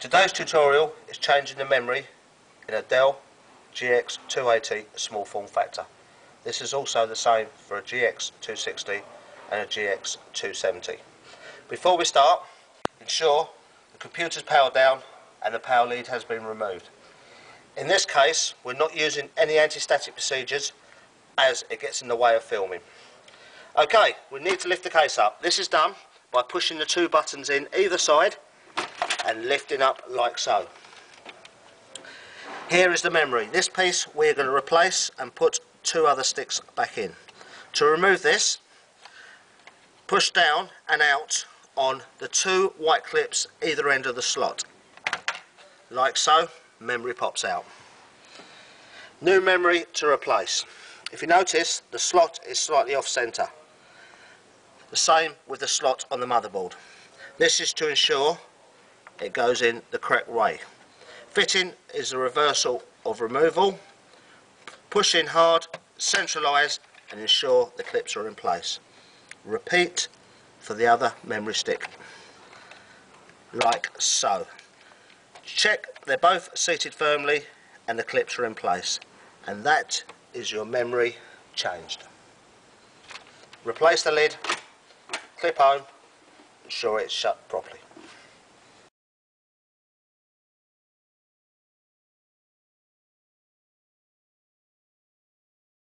Today's tutorial is changing the memory in a Dell GX280 small form factor. This is also the same for a GX260 and a GX270. Before we start, ensure the computer's powered down and the power lead has been removed. In this case, we're not using any anti-static procedures as it gets in the way of filming. Okay, we need to lift the case up. This is done by pushing the two buttons in either side and lifting up like so. Here is the memory. This piece we're going to replace and put two other sticks back in. To remove this, push down and out on the two white clips either end of the slot. Like so, memory pops out. New memory to replace. If you notice, the slot is slightly off centre. The same with the slot on the motherboard. This is to ensure it goes in the correct way. Fitting is the reversal of removal. Push in hard, centralise and ensure the clips are in place. Repeat for the other memory stick. Like so. Check they're both seated firmly and the clips are in place. And that is your memory changed. Replace the lid, clip home, ensure it's shut properly.